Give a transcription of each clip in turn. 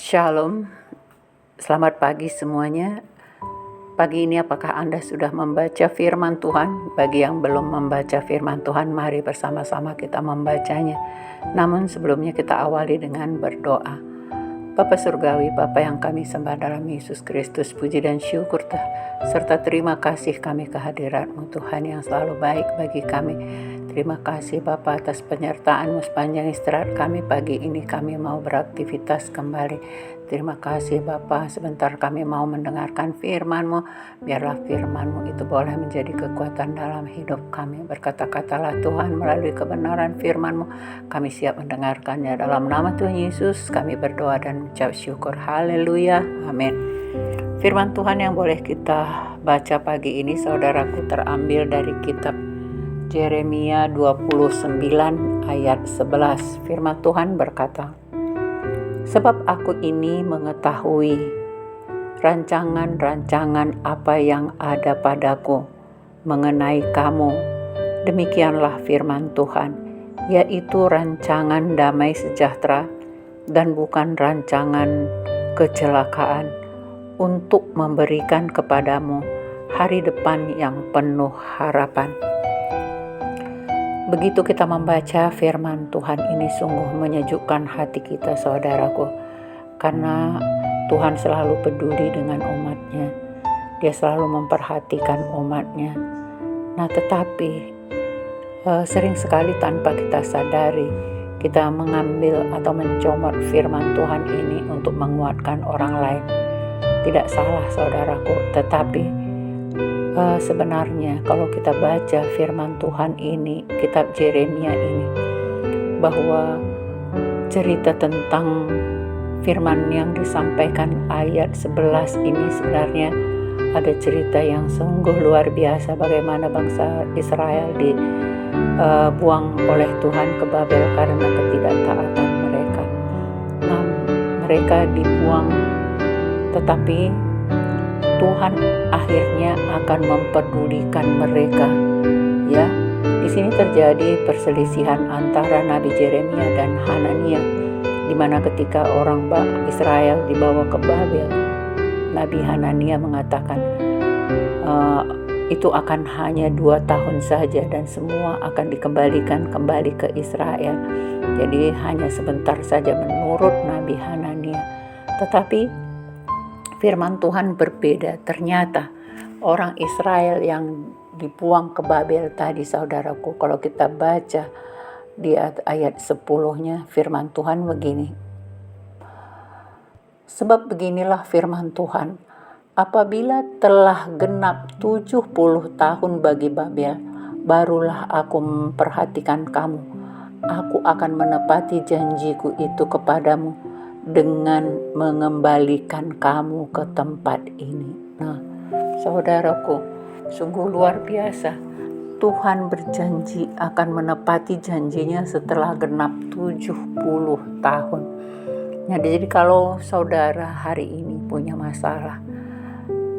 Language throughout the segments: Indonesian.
Shalom, selamat pagi semuanya. Pagi ini apakah Anda sudah membaca firman Tuhan? Bagi yang belum membaca firman Tuhan, mari bersama-sama kita membacanya. Namun sebelumnya kita awali dengan berdoa. Bapa Surgawi, Bapa yang kami sembah dalam Yesus Kristus, puji dan syukur serta terima kasih kami kehadirat-Mu Tuhan yang selalu baik bagi kami. Terima kasih Bapa atas penyertaan-Mu sepanjang istirahat kami pagi ini, kami mau beraktivitas kembali. Terima kasih Bapa, sebentar kami mau mendengarkan firman-Mu. Biarlah firman-Mu itu boleh menjadi kekuatan dalam hidup kami. Berkata-katalah Tuhan melalui kebenaran firman-Mu. Kami siap mendengarkannya. Dalam nama Tuhan Yesus kami berdoa dan mengucap syukur. Haleluya, amin. Firman Tuhan yang boleh kita baca pagi ini, saudaraku, terambil dari kitab Yeremia 29 ayat 11. Firman Tuhan berkata, "Sebab aku ini mengetahui rancangan-rancangan apa yang ada padaku mengenai kamu. Demikianlah firman Tuhan, yaitu rancangan damai sejahtera dan bukan rancangan kecelakaan, untuk memberikan kepadamu hari depan yang penuh harapan." Begitu kita membaca firman Tuhan ini, sungguh menyejukkan hati kita, saudaraku, karena Tuhan selalu peduli dengan umatnya. Dia selalu memperhatikan umatnya. Nah, tetapi sering sekali tanpa kita sadari, kita mengambil atau mencomot firman Tuhan ini untuk menguatkan orang lain. Tidak salah, saudaraku, tetapi sebenarnya kalau kita baca firman Tuhan ini, kitab Yeremia ini, bahwa cerita tentang firman yang disampaikan ayat 11 ini sebenarnya ada cerita yang sungguh luar biasa, bagaimana bangsa Israel dibuang oleh Tuhan ke Babel karena ketidaktaatan mereka. Nah, mereka dibuang, tetapi Tuhan akhirnya akan mempedulikan mereka. Ya, di sini terjadi perselisihan antara Nabi Yeremia dan Hanania, di mana ketika orang Israel dibawa ke Babel, Nabi Hanania mengatakan itu akan hanya 2 tahun saja dan semua akan dikembalikan kembali ke Israel. Jadi hanya sebentar saja menurut Nabi Hanania. Tetapi firman Tuhan berbeda. Ternyata orang Israel yang dibuang ke Babel tadi, saudaraku, kalau kita baca di ayat 10-nya, firman Tuhan begini. "Sebab beginilah firman Tuhan, apabila telah genap 70 tahun bagi Babel, barulah aku memperhatikan kamu. Aku akan menepati janjiku itu kepadamu dengan mengembalikan kamu ke tempat ini." Nah, saudaraku, sungguh luar biasa. Tuhan berjanji akan menepati janjinya setelah genap 70 tahun. Nah, jadi kalau saudara hari ini punya masalah,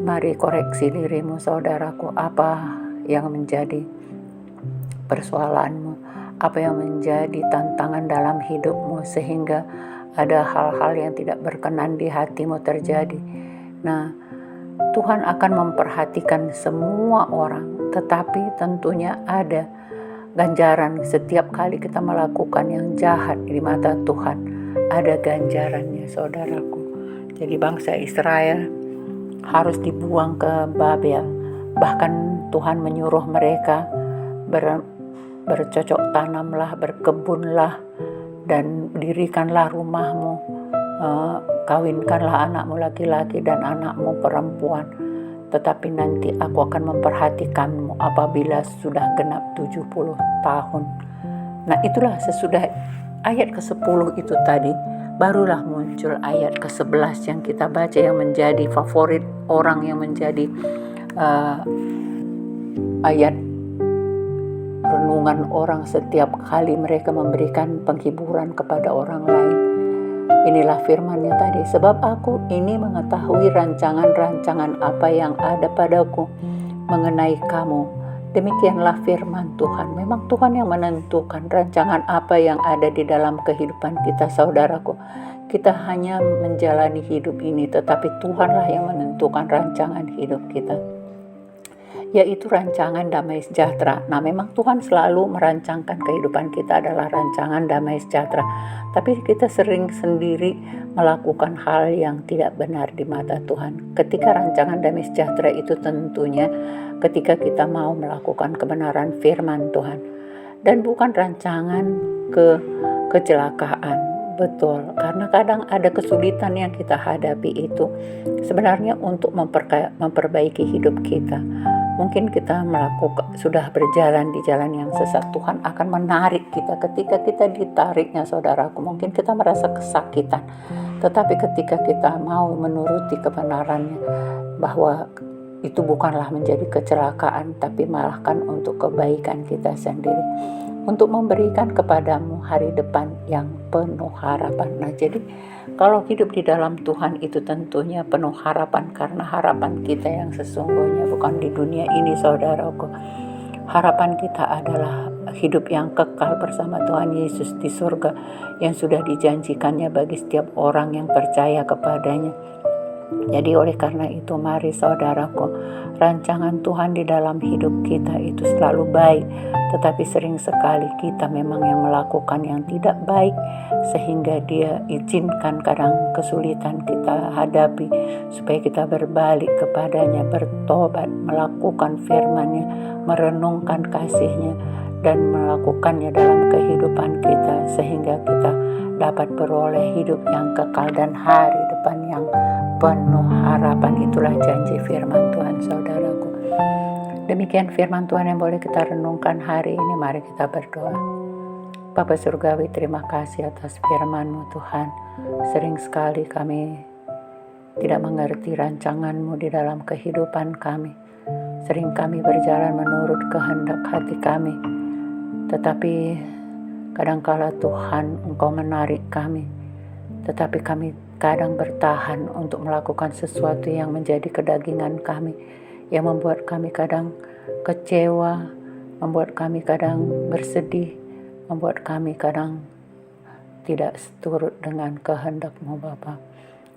mari koreksi dirimu, saudaraku. Apa yang menjadi persoalanmu? Apa yang menjadi tantangan dalam hidupmu sehingga ada hal-hal yang tidak berkenan di hatimu terjadi. Nah, Tuhan akan memperhatikan semua orang, tetapi tentunya ada ganjaran setiap kali kita melakukan yang jahat di mata Tuhan. Ada ganjarannya, saudaraku. Jadi bangsa Israel harus dibuang ke Babel. Bahkan Tuhan menyuruh mereka bercocok tanamlah, berkebunlah, dan dirikanlah rumahmu, kawinkanlah anakmu laki-laki dan anakmu perempuan. Tetapi nanti aku akan memperhatikanmu apabila sudah genap 70 tahun. Nah, itulah sesudah ayat ke-10 itu tadi, barulah muncul ayat ke-11 yang kita baca, yang menjadi favorit orang, yang menjadi ayat renungan orang setiap kali mereka memberikan penghiburan kepada orang lain. Inilah firman-Nya tadi, "Sebab aku ini mengetahui rancangan-rancangan apa yang ada padaku mengenai kamu." Demikianlah firman Tuhan. Memang Tuhan yang menentukan rancangan apa yang ada di dalam kehidupan kita, saudaraku. Kita hanya menjalani hidup ini, tetapi Tuhanlah yang menentukan rancangan hidup kita, yaitu rancangan damai sejahtera. Nah, memang Tuhan selalu merancangkan kehidupan kita adalah rancangan damai sejahtera, tapi kita sering sendiri melakukan hal yang tidak benar di mata Tuhan. Ketika rancangan damai sejahtera itu tentunya ketika kita mau melakukan kebenaran firman Tuhan, dan bukan rancangan kecelakaan. Betul, karena kadang ada kesulitan yang kita hadapi itu sebenarnya untuk memperbaiki hidup kita. Mungkin kita sudah berjalan di jalan yang sesat, Tuhan akan menarik kita. Ketika kita ditariknya, saudaraku, mungkin kita merasa kesakitan. Tetapi ketika kita mau menuruti kebenarannya, bahwa itu bukanlah menjadi kecelakaan, tapi malahkan untuk kebaikan kita sendiri, untuk memberikan kepadamu hari depan yang penuh harapan. Nah, jadi kalau hidup di dalam Tuhan itu tentunya penuh harapan, karena harapan kita yang sesungguhnya bukan di dunia ini, saudaraku. Harapan kita adalah hidup yang kekal bersama Tuhan Yesus di surga, yang sudah dijanjikannya bagi setiap orang yang percaya kepadanya. Jadi oleh karena itu, mari saudaraku, rancangan Tuhan di dalam hidup kita itu selalu baik, tetapi sering sekali kita memang yang melakukan yang tidak baik, sehingga Dia izinkan kadang kesulitan kita hadapi, supaya kita berbalik kepadanya, bertobat, melakukan firman-Nya, merenungkan kasih-Nya, dan melakukannya dalam kehidupan kita, sehingga kita dapat beroleh hidup yang kekal dan hari depan yang penuh harapan. Itulah janji firman Tuhan, saudaraku. Demikian firman Tuhan yang boleh kita renungkan hari ini. Mari kita berdoa. Bapa Surgawi, terima kasih atas firman-Mu, Tuhan. Sering sekali kami tidak mengerti rancangan-Mu di dalam kehidupan kami. Sering kami berjalan menurut kehendak hati kami, tetapi kadangkala Tuhan, Engkau menarik kami, tetapi kami kadang bertahan untuk melakukan sesuatu yang menjadi kedagingan kami, yang membuat kami kadang kecewa, membuat kami kadang bersedih, membuat kami kadang tidak seturut dengan kehendak-Mu, Bapa.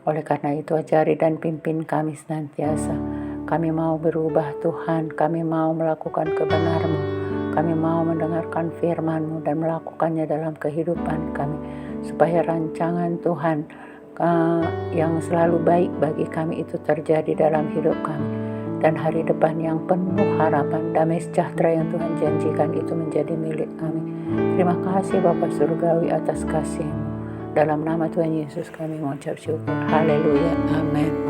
Oleh karena itu, ajari dan pimpin kami senantiasa. Kami mau berubah, Tuhan. Kami mau melakukan kebenaran-Mu. Kami mau mendengarkan firman-Mu dan melakukannya dalam kehidupan kami, supaya rancangan Tuhan yang selalu baik bagi kami itu terjadi dalam hidup kami, dan hari depan yang penuh harapan, damai sejahtera yang Tuhan janjikan itu menjadi milik kami. Terima kasih Bapa Surgawi atas kasih-Mu. Dalam nama Tuhan Yesus kami mengucap syukur. Haleluya. Amin.